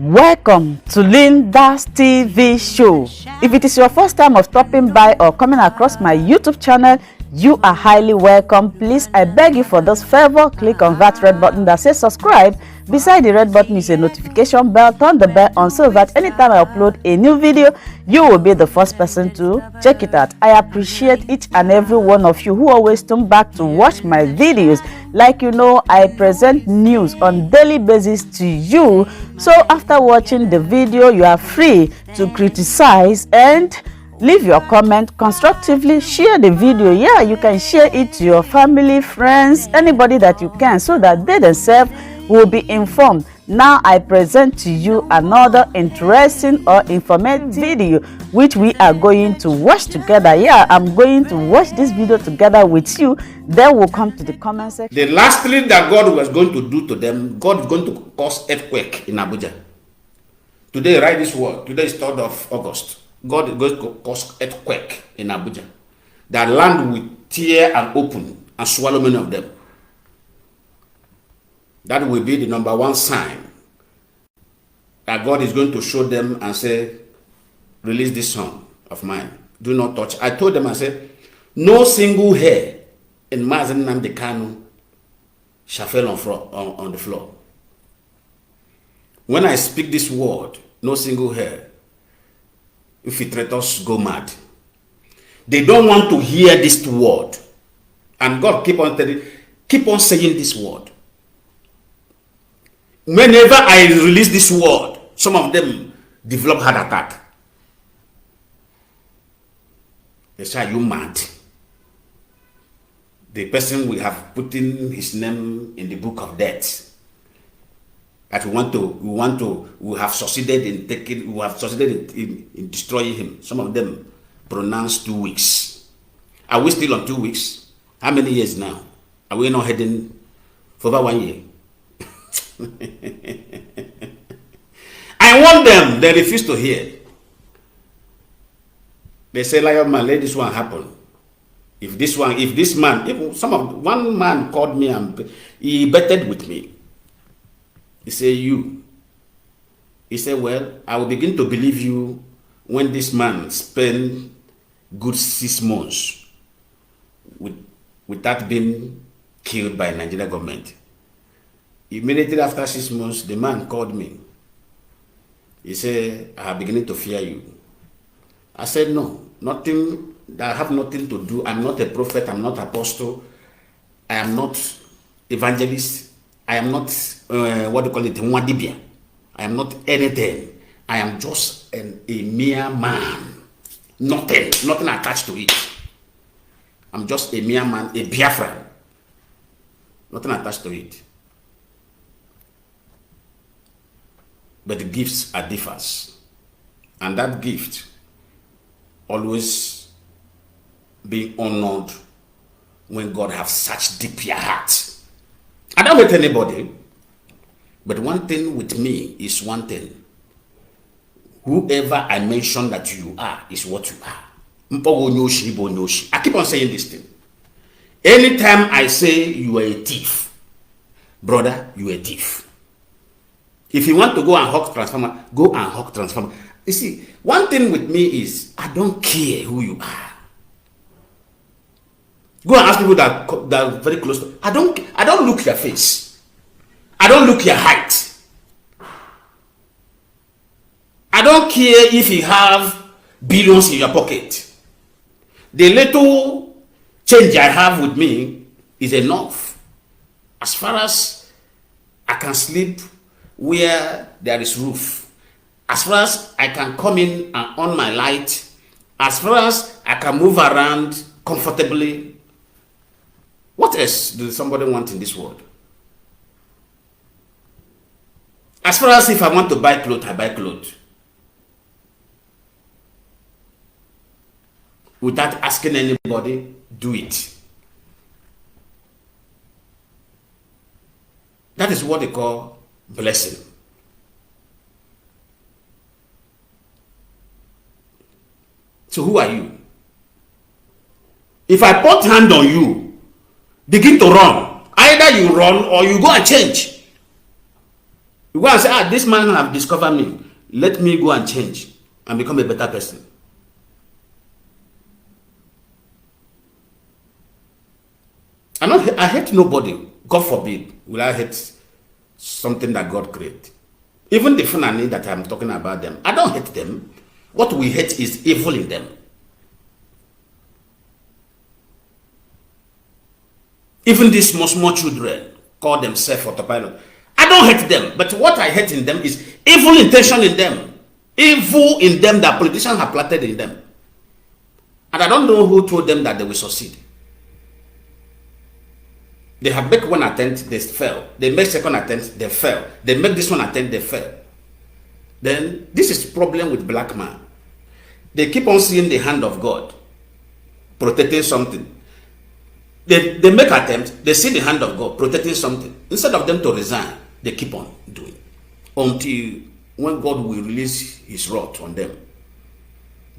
Welcome to Linda's TV show. If it is your first time of stopping by or coming across my YouTube channel, you are highly welcome. Please, I beg you for this favor, click on that red button that says subscribe. Beside the red button is a notification bell. Turn the bell on so that anytime I upload a new video, you will be the first person to check it out. I appreciate each and every one of you who always come back to watch my videos. Like you know, I present news on daily basis to you. So after watching the video, you are free to criticize and leave your comment constructively. Share the video. Yeah, you can share it to your family, friends, anybody that you can, so that they themselves will be informed. Now I present to you another interesting or informative video which we are going to watch together. Yeah, I'm going to watch this video together with you. Then we'll come to the comment section. The last thing that God was going to do to them, God is going to cause earthquake in Abuja. Today, write this word. Today is 3rd of August. God is going to cause earthquake in Abuja. That land will tear and open and swallow many of them. That will be the number one sign that God is going to show them and say, release this son of mine. Do not touch. I told them, I said, no single hair in Nnamdi Kanu'S shall fall on the floor. When I speak this word, no single hair, infiltrators go mad. They don't want to hear this word. And God keep on saying this word. Whenever I release this word, some of them develop heart attack. They say, are you mad? The person we have put in his name in the book of death. That we have succeeded in destroying him. Some of them pronounce 2 weeks. Are we still on 2 weeks? How many years now? Are we not heading for about 1 year? I want them, they refuse to hear. They say, Lion man, let this one happen. One man called me and he betted with me. He said, he said, well, I will begin to believe you when this man spend good 6 months without being killed by Nigerian government. Immediately after 6 months, the man called me. He said, I am beginning to fear you. I said, no, nothing, that I have nothing to do. I'm not a prophet, I'm not apostle, I am not evangelist, I am not, Mwadibia. I am not anything. I am just a mere man. Nothing attached to it. I'm just a mere man, a Biafran. Nothing attached to it. But the gifts are differs. And that gift always being honored when God has such deep your heart. I don't hate anybody. But one thing with me is one thing. Whoever I mention that you are is what you are. I keep on saying this thing. Anytime I say you are a thief, brother, you are a thief. If you want to go and hawk transformer, go and hawk transformer. You see, one thing with me is I don't care who you are. Go and ask people that are very close to. I don't look your face. I don't look your height. I don't care if you have billions in your pocket. The little change I have with me is enough. As far as I can sleep where there is roof, as far as I can come in and on my light, as far as I can move around comfortably, what else does somebody want in this world? As far as if I want to buy clothes, I buy clothes. Without asking anybody, do it. That is what they call blessing. So who are you? If I put hand on you, begin to run. Either you run or you go and change. You go and say, ah, this man have discovered me. Let me go and change and become a better person. I hate nobody. God forbid, will I hate something that God created? Even the Fulani that I'm talking about them, I don't hate them. What we hate is evil in them. Even these small children call themselves autopilot. I don't hate them, but what I hate in them is evil intention in them. Evil in them that politicians have planted in them. And I don't know who told them that they will succeed. They have make one attempt, they fail. They make second attempt, they fail. They make this one attempt, they fail. Then this is the problem with black man. They keep on seeing the hand of God protecting something. They make attempts, they see the hand of God protecting something. Instead of them to resign, they keep on doing. Until when God will release his wrath on them.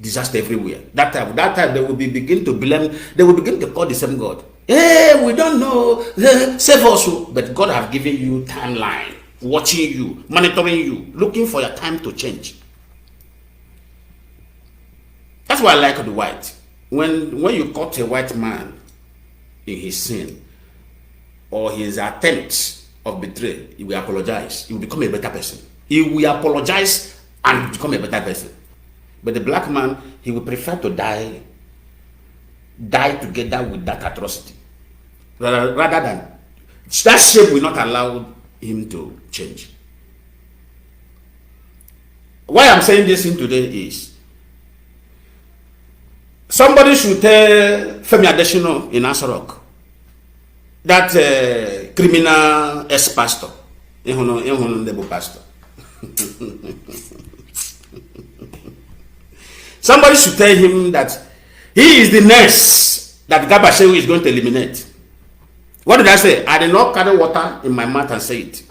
Disaster everywhere. That time they will begin to blame, they will begin to call the same God. Hey, we don't know. Save us. But God have given you timeline, watching you, monitoring you, looking for your time to change. That's why I like the white. When you caught a white man in his sin or his attempts of betrayal, he will apologize. He will become a better person. He will apologize and become a better person. But the black man, he will prefer to die together with that atrocity, rather than that shame will not allow him to change. Why I'm saying this thing today is somebody should tell Femi Adesina in Asarok, that criminal ex-pastor, pastor. Somebody should tell him that he is the next that Garba Shehu is going to eliminate. What did I say? I did not carry water in my mouth and say it.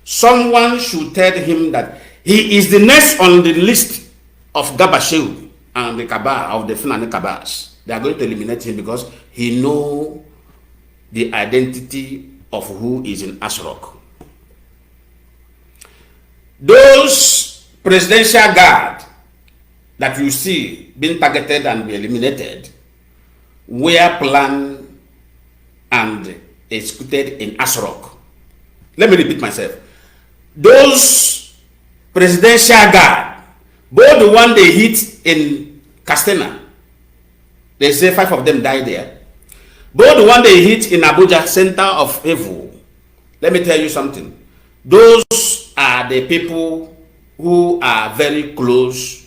Someone should tell him that he is the next on the list of Garba Shehu and the Kabah of the Fulani Kabahs. They are going to eliminate him because he knows the identity of who is in Asrok. Those presidential guard that you see being targeted and be eliminated were planned and executed in Asrok. Let me repeat myself. Those presidential guard, both the one they hit in Castena, they say 5 of them died there. Both the one they hit in Abuja, center of evil. Let me tell you something. Those are the people who are very close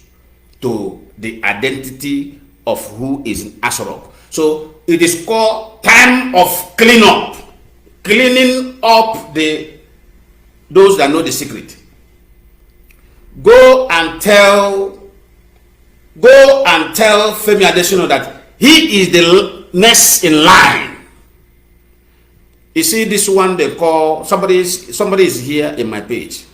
to the identity of who is in Asarok. So it is called time of cleanup. Cleaning up those that know the secret. Go and tell Femi Adesina that he is the next in line. You see this one they call, somebody is here in my page.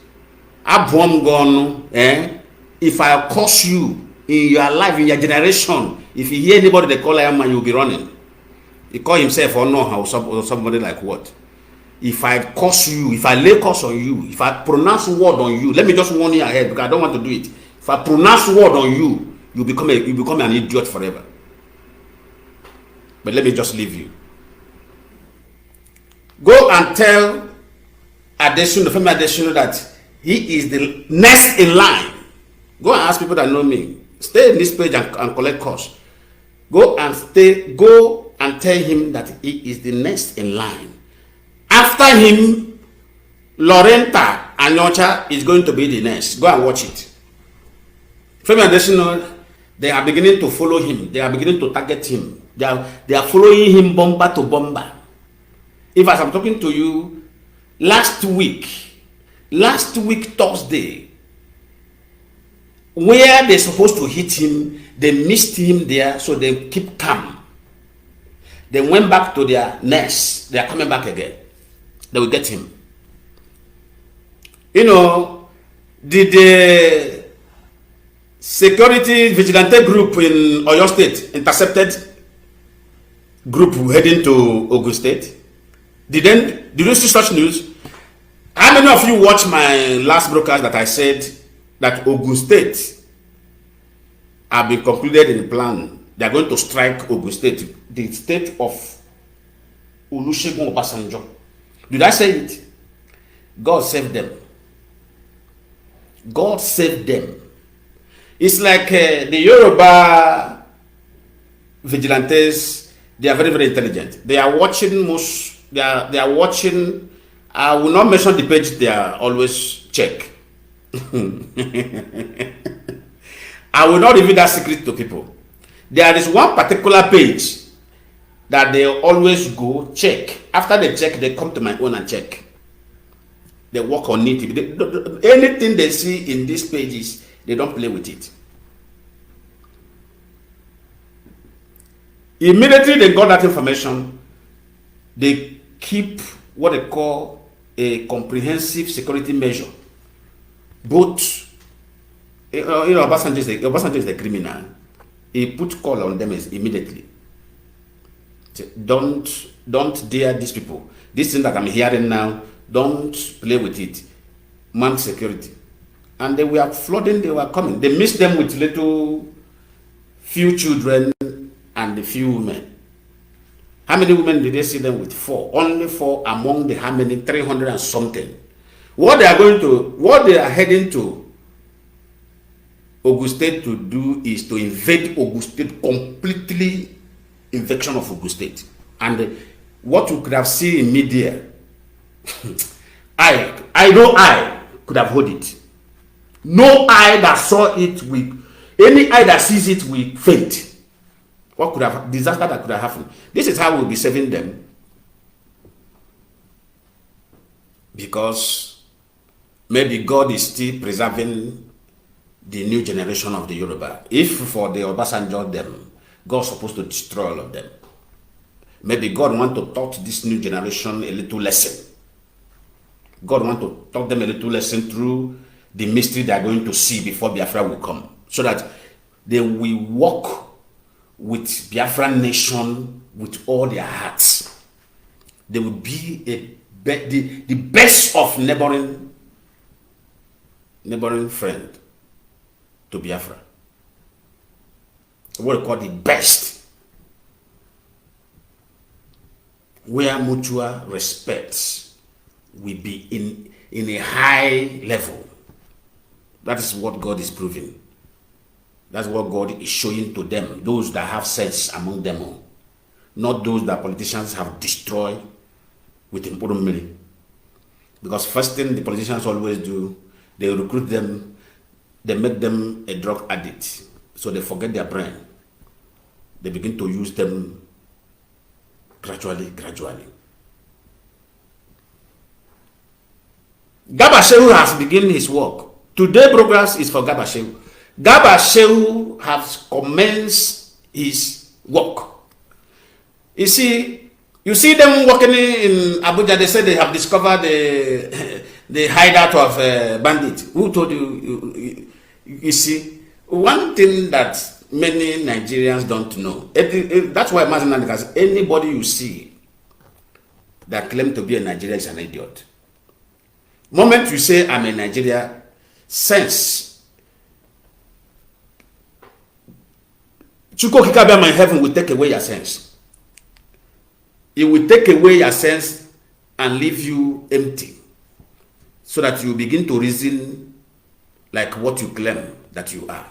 If I curse you in your life, in your generation, if you hear anybody they call Iron Man, you'll be running. He call himself or no how somebody like what? If I curse you, if I lay curse on you, if I pronounce word on you, let me just warn you ahead because I don't want to do it. If I pronounce word on you, you become an idiot forever. But let me just leave you. Go and tell Adesina, Femi Adesina, that he is the next in line. Go and ask people that know me. Stay in this page and collect course. Go and tell him that he is the next in line. After him, Lorenta Anyocha is going to be the next. Go and watch it. Femi Adesina, they are beginning to follow him. They are beginning to target him. They are following him bomber to bomber. If as I'm talking to you, last week Thursday, where they're supposed to hit him, they missed him there, so they keep calm. They went back to their nest. They are coming back again. They will get him. You know, the security vigilante group in Oyo State intercepted group heading to Ogun State. Did you see such news? How many of you watched my last broadcast that I said that Ogun State have been concluded in the plan? They are going to strike Ogun State, the state of Olusegun Obasanjo. Did I say it? God saved them. God saved them. It's like the Yoruba vigilantes. They are very, very intelligent. They are watching most. They are watching. I will not mention the page. They are always check. I will not reveal that secret to people. There is one particular page that they always go check. After they check, they come to my own and check. They work on it. Anything they see in these pages, they don't play with it. Immediately they got that information, they keep what they call a comprehensive security measure. Both, Obasanjo is the criminal. He put call on them immediately. Don't dare these people. This thing that I'm hearing now, don't play with it. Man security. And they were flooding, they were coming. They missed them with few children and a few women. How many women did they see them with? 4. Only 4 among the how many? 300 and something. What they are heading to Ogun State to do is to invade Ogun State completely. Invasion of Ogun State. And what you could have seen in media, I know I could have heard it. No eye that saw it with, any eye that sees it will faint. What could have, disaster that could have happened. This is how we'll be saving them. Because maybe God is still preserving the new generation of the Yoruba. If for the Obasanjo them, God's supposed to destroy all of them. Maybe God want to taught this new generation a little lesson. God want to taught them a little lesson through the mystery they are going to see before Biafra will come. So that they will walk with Biafran nation with all their hearts. They will be the best of neighboring friend to Biafra. What we call the best, where mutual respect will be in a high level. That is what God is proving. That's what God is showing to them, those that have sense among them all, not those that politicians have destroyed with important money. Because first thing the politicians always do, they recruit them, they make them a drug addict, so they forget their brain. They begin to use them gradually. Garba Shehu has begun his work. Today progress is for Garba Shehu. Garba Shehu has commenced his work. You see them working in Abuja. They say they have discovered the hideout of bandits. Who told you? You see, one thing that many Nigerians don't know. That's why Nnamdi Kanu, anybody you see that claim to be a Nigerian is an idiot. Moment you say I'm a Nigerian, sense Chuko Kikabiyama in heaven will take away your sense. It will take away your sense and leave you empty, so that you begin to reason like what you claim that you are.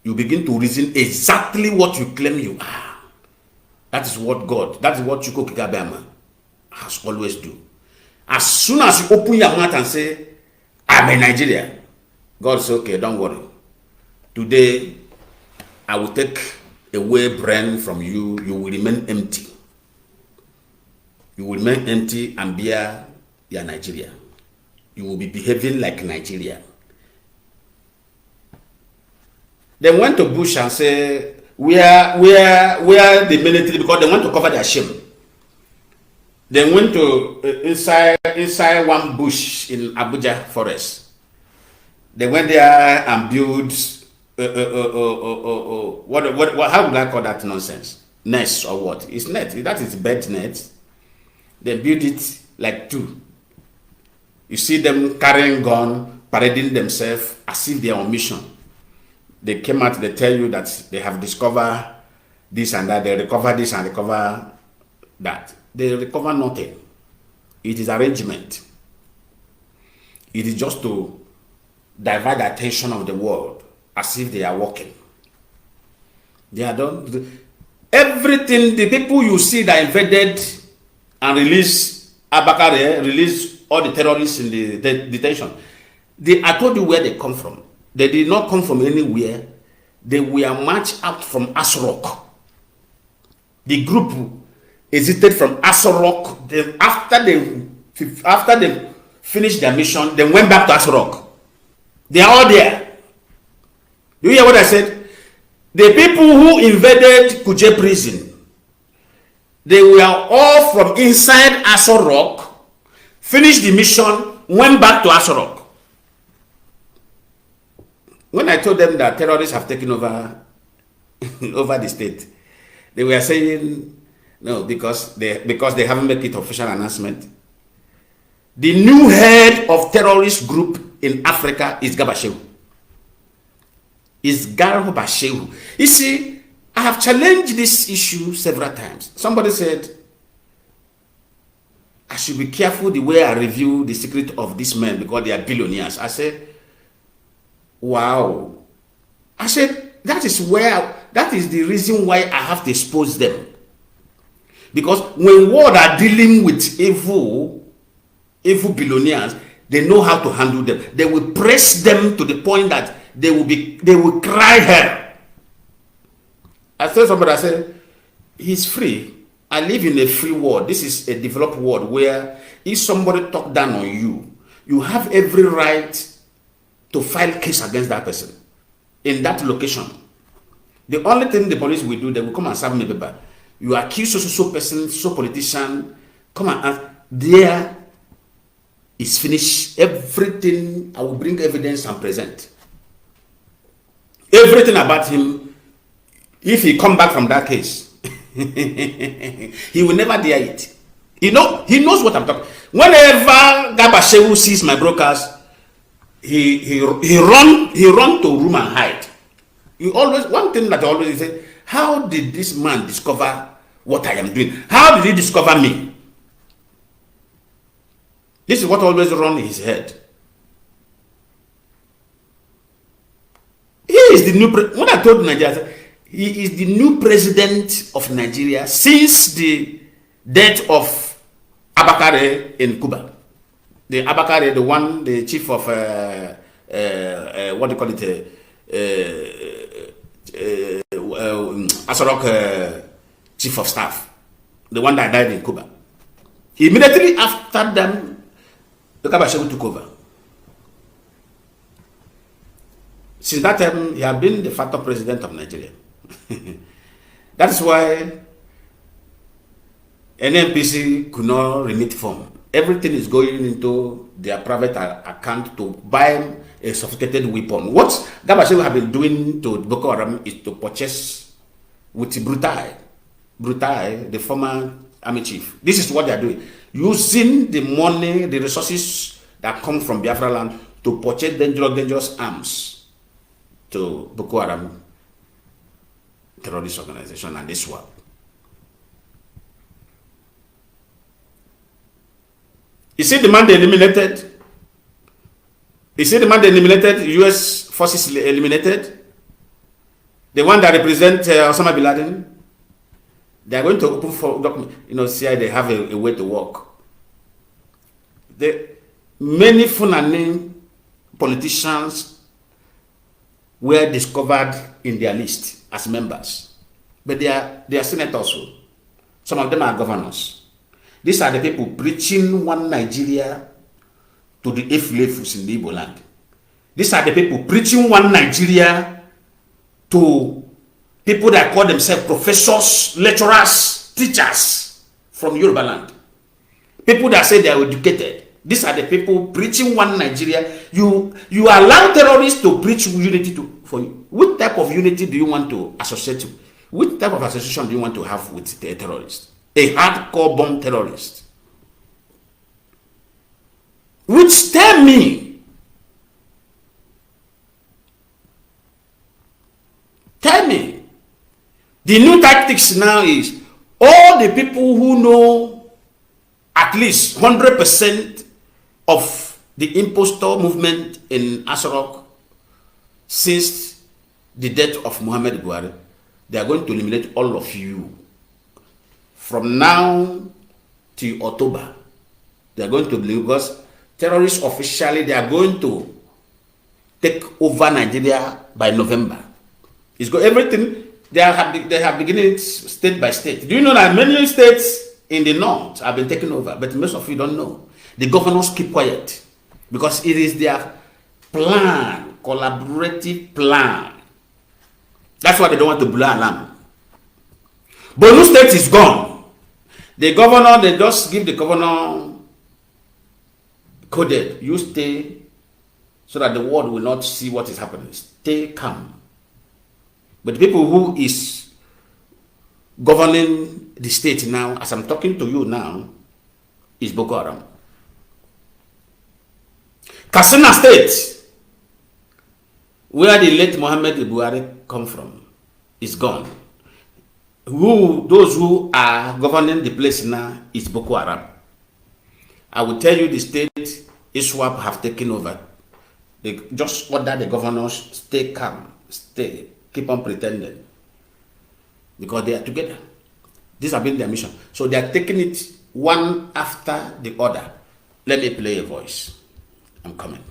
You begin to reason exactly what you claim you are. That is what Chuko Kikabiyama has always do. As soon as you open your mouth and say, I'm a Nigerian, God says, okay, don't worry. Today, I will take away brain from you. You will remain empty. You will remain empty and be a Nigeria. You will be behaving like Nigeria. They went to bush and say, where the military, because they want to cover their shame. They went to inside one bush in Abuja forest. They went there and built what how would I call that nonsense? Nest or what? It's net. That is bed net. They built it like two. You see them carrying gun, parading themselves as if they are on mission. They came out, they tell you that they have discovered this and that, they recover this and recover that. They recover nothing. It is arrangement. It is just to divert the attention of the world as if they are working. They are done. Everything, the people you see that invaded and released Abakare, released all the terrorists in the detention, I told you where they come from. They did not come from anywhere. They were marched out from Asorok. The group exited from Asorok. After they finished their mission, they went back to Asorok. They are all there. You hear what I said? The people who invaded Kuje prison, they were all from inside Asorok, finished the mission, went back to Asorok. When I told them that terrorists have taken over the state, they were saying no, because they haven't made it official announcement. The new head of terrorist group in Africa is Gabashew. You see, I have challenged this issue several times. Somebody said I should be careful the way I review the secret of these men because they are billionaires. I said, wow. I said, that is the reason why I have to expose them. Because when world are dealing with evil billionaires, they know how to handle them. They will press them to the point that they will cry hell. I told somebody, I said, he's free. I live in a free world. This is a developed world where if somebody talk down on you, you have every right to file case against that person in that location. The only thing the police will do, they will come and serve me paper. You accuse so person, so politician, come and ask. There is finished. Everything, I will bring evidence and present. Everything about him, if he come back from that case, he will never dare it. He knows what I'm talking. Whenever Gabashewu sees my brokers, he run to room and hide. One thing that I always say, how did this man discover what I am doing? How did he discover me? This is what always runs in his head. He is the new when I told Nigeria, he is the new president of Nigeria since the death of Abakare in Cuba. The Abakare, the chief of what do you call it? Asorok chief of staff, the one that died in Cuba. Immediately after them, the Kabashewu took over. Since that time, he has been the facto president of Nigeria. That is why NNPC could not remit funds. Everything is going into their private account to buy a sophisticated weapon. What Gabashewu have been doing to Boko Haram is to purchase with Brutai, the former army chief. This is what they are doing. Using the money, the resources that come from Biafra land to purchase dangerous arms to Boko Haram terrorist organization and this one. You see the man they eliminated? You see the man they eliminated? US forces eliminated? The one that represents Osama bin Laden? They are going to open for document. See how they have a way to work. Many Fulani politicians were discovered in their list as members. But they are senators also. Some of them are governors. These are the people preaching one Nigeria to the Efulefus in the Igbo land. These are the people preaching one Nigeria to people that call themselves professors, lecturers, teachers from Yoruba land. People that say they are educated. These are the people preaching one Nigeria. You allow terrorists to preach unity for you. What type of unity do you want to associate with? What type of association do you want to have with the terrorists? A hardcore bomb terrorist. which tell me, the new tactics now is all the people who know at least 100% of the impostor movement in Asarok since the death of Muhammad Buhari, they are going to eliminate all of you. From now to October, they are going to believe, because terrorists officially, they are going to take over Nigeria by November. It's got everything. They have beginning state by state. Do you know that many states in the north have been taken over, but most of you don't know. The governors keep quiet because it is their plan, collaborative plan. That's why they don't want to blow alarm. Borno state is gone. The governor, they just give the governor coded. You stay so that the world will not see what is happening. Stay calm. But the people who is governing the state now, as I'm talking to you now, is Boko Haram. Katsina State, where the late Muhammad Buhari come from, is gone. Those who are governing the place now is Boko Haram. I will tell you the state ISWAP have taken over. They just order the governors, stay calm, keep on pretending. Because they are together. This has been their mission. So they are taking it one after the other. Let me play a voice. I'm coming.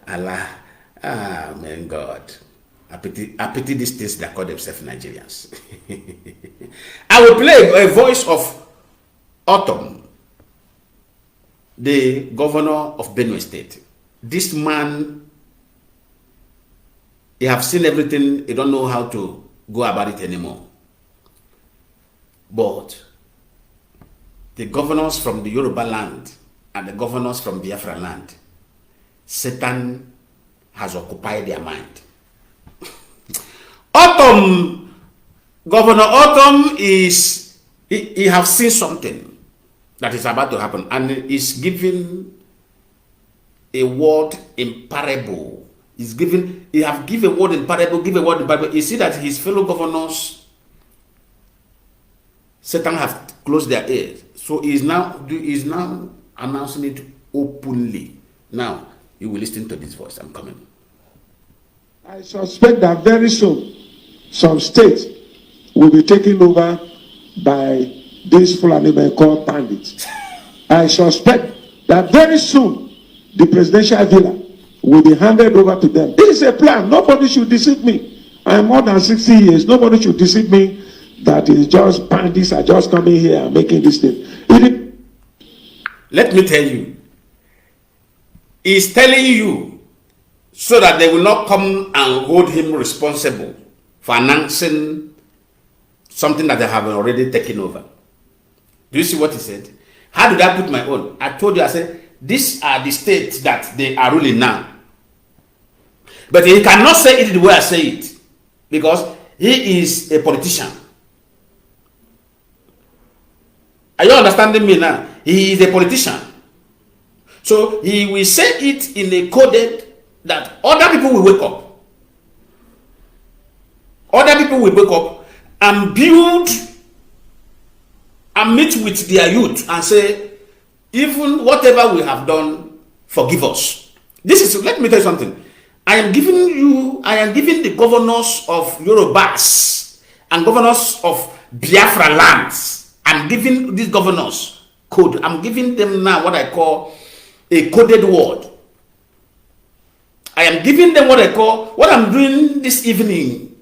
Allah, man, God. I pity these things that call themselves Nigerians. I will play a voice of Autumn, the governor of Benue State. This man, he have seen everything, he don't know how to go about it anymore. But the governors from the Yoruba land and the governors from Biafra land, Satan has occupied their mind. Autumn, Governor Autumn is, he have seen something that is about to happen, and is giving a word in parable. He have given a word in parable, You see that his fellow governors, Satan have closed their ears. So he is now announcing it openly. Now, you will listen to this voice. I'm coming. I suspect that very soon, some states will be taken over by this Fulani men called bandits. I suspect that very soon, the presidential villa will be handed over to them. This is a plan. Nobody should deceive me. I am more than 60 years. Nobody should deceive me that it's just bandits are just coming here and making this thing. Let me tell you. He's telling you so that they will not come and hold him responsible for announcing something that they have already taken over. Do you see what he said? How did I put my own? I told you, I said, these are the states that they are ruling now. But he cannot say it the way I say it, because he is a politician. Are you understanding me now? He is a politician. So he will say it in a coded that other people will wake up. Other people will wake up and build and meet with their youth and say, even whatever we have done, forgive us. Let me tell you something. I am giving the governors of Yorubas and governors of Biafra lands. I'm giving these governors code. I'm giving them now what I call a coded word. I am giving them what I'm doing this evening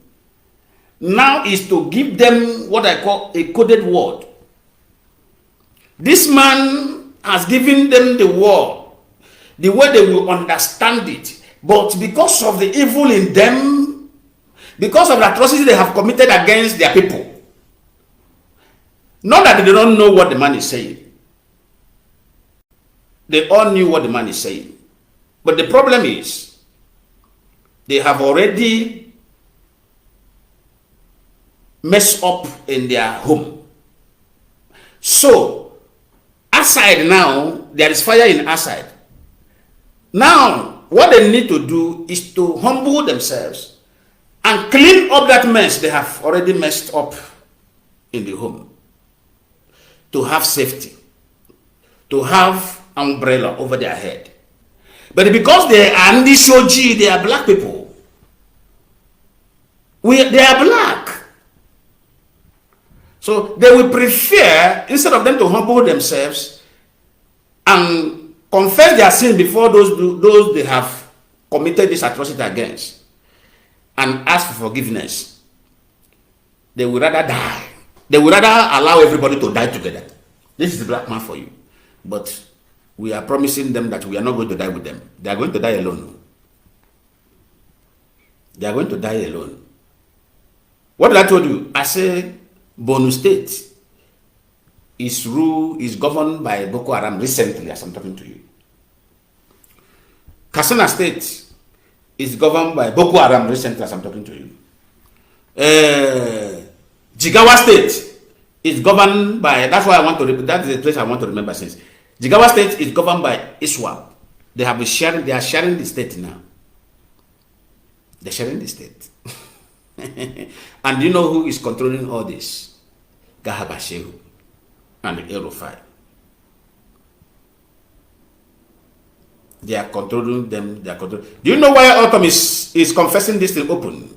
now is to give them what I call a coded word. This man has given them the word, the way they will understand it. But because of the evil in them, because of the atrocities they have committed against their people, not that they don't know what the man is saying. They all knew what the man is saying. But the problem is, they have already mess up in their home. So, outside now, there is fire in outside. Now, what they need to do is to humble themselves and clean up that mess they have already messed up in the home. To have safety, to have umbrella over their head. But because they are Ndishoji, they are black people. They are black. So they will prefer, instead of them to humble themselves and confess their sin before those they have committed this atrocity against and ask for forgiveness, they would rather die. They would rather allow everybody to die together. This is the black man for you. But we are promising them that we are not going to die with them. They are going to die alone. They are going to die alone. What did I told you? I say Borno State is governed by Boko Haram recently, as I'm talking to you. Katsina State is governed by Boko Haram recently, as I'm talking to you. Jigawa State is governed by, that's why I want to, that's the place I want to remember since. Jigawa State is governed by ISWAP. They are sharing the state now. They're sharing the state. And do you know who is controlling all this? Gahabashehu and the Erofai. They are controlling them. Do you know why Autumn is confessing this thing open?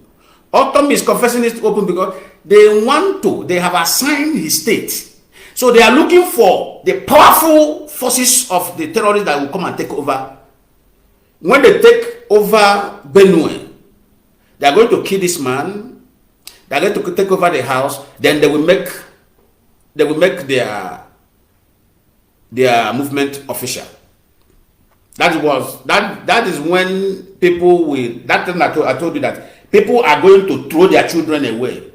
Autumn is confessing this open because they have assigned his state. So they are looking for the powerful forces of the terrorists that will come and take over. When they take over Benue, they are going to kill this man. They are going to take over the house. Then they will make their movement official. That is when people will, that time I told you that people are going to throw their children away.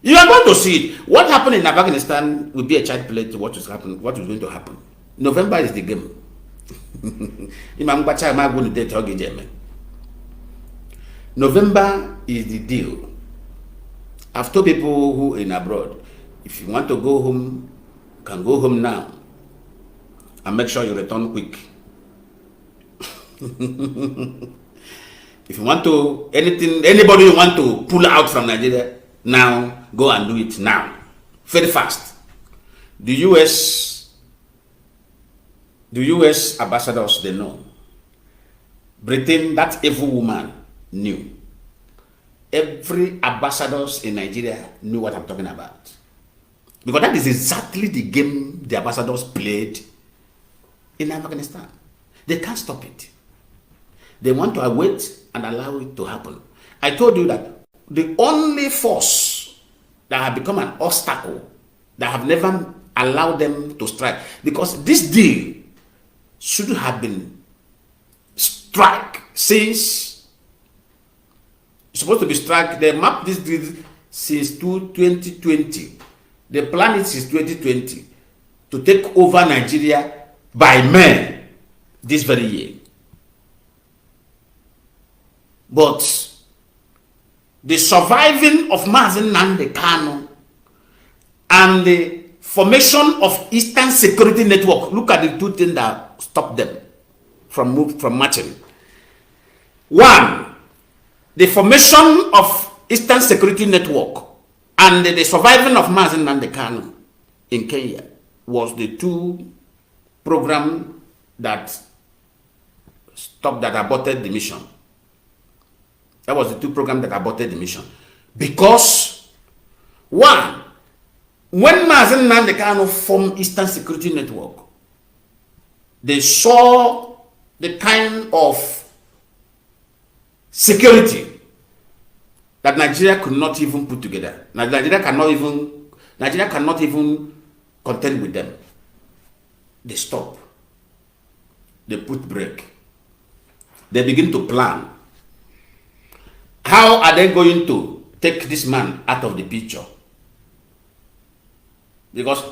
You are going to see it. What happened in Afghanistan will be a child play to what is going to happen. November is the game. November is the deal. I've told people who are in abroad, if you want to go home, you can go home now. And make sure you return quick. If you want to, anybody you want to pull out from Nigeria, now, go and do it now. Very fast. The US ambassadors, they know. Britain, that evil woman, knew. Every ambassadors in Nigeria knew what I'm talking about. Because that is exactly the game the ambassadors played in Afghanistan. They can't stop it. They want to wait and allow it to happen. I told you that the only force that have become an obstacle, that have never allowed them to strike, because this deal should have been struck since it's supposed to be struck. They mapped this deal since 2020. They planned it since 2020 to take over Nigeria by May this very year. But the surviving of Nnamdi Kanu and the formation of Eastern Security Network, look at the two things that stopped them from marching. One, the formation of Eastern Security Network and the surviving of Nnamdi Kanu in Kenya was the two programs that stopped, that aborted the mission. That was the two programs that aborted the mission. Because, one, when Nnamdi Kanu formed Eastern Security Network, they saw the kind of security that Nigeria could not even put together. Nigeria cannot even contend with them. They stop. They put brake. They begin to plan. How are they going to take this man out of the picture? Because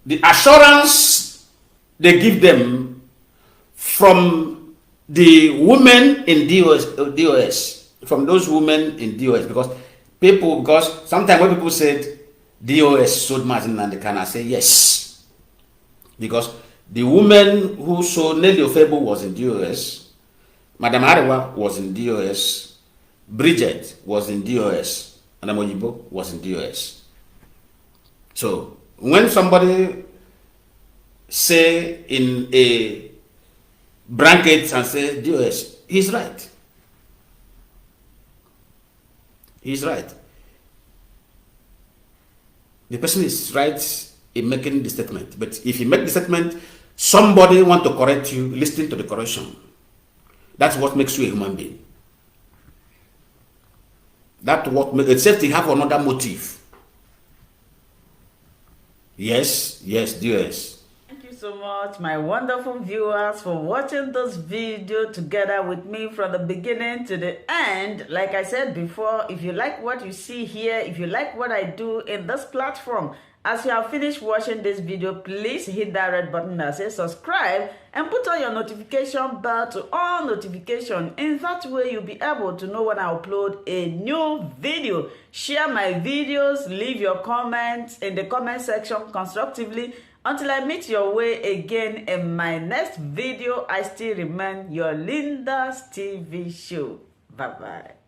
the assurance they give them from the women in DOS, from those women in DOS, because people, because sometimes when people said DOS sold Nnamdi Kanu, I say yes. Because the woman who sold Nelly Ofebo was in DOS, Madam Arewa was in DOS, Bridget was in DOS, and Amoyibo was in DOS. So when somebody say in a bracket and say DOS, he's right. He's right. The person is right in making the statement. But if you make the statement, somebody want to correct you, listen to the correction. That's what makes you a human being. That's what makes, except you have another motive. Yes, DOS. Thank you so much, my wonderful viewers, for watching this video together with me from the beginning to the end. Like I said before, if you like what you see here, if you like what I do in this platform, as you have finished watching this video, please hit that red button that says subscribe and put on your notification bell to all notification. In that way, you'll be able to know when I upload a new video. Share my videos, leave your comments in the comment section constructively. Until I meet your way again in my next video, I still remain your Linda's TV show. Bye-bye.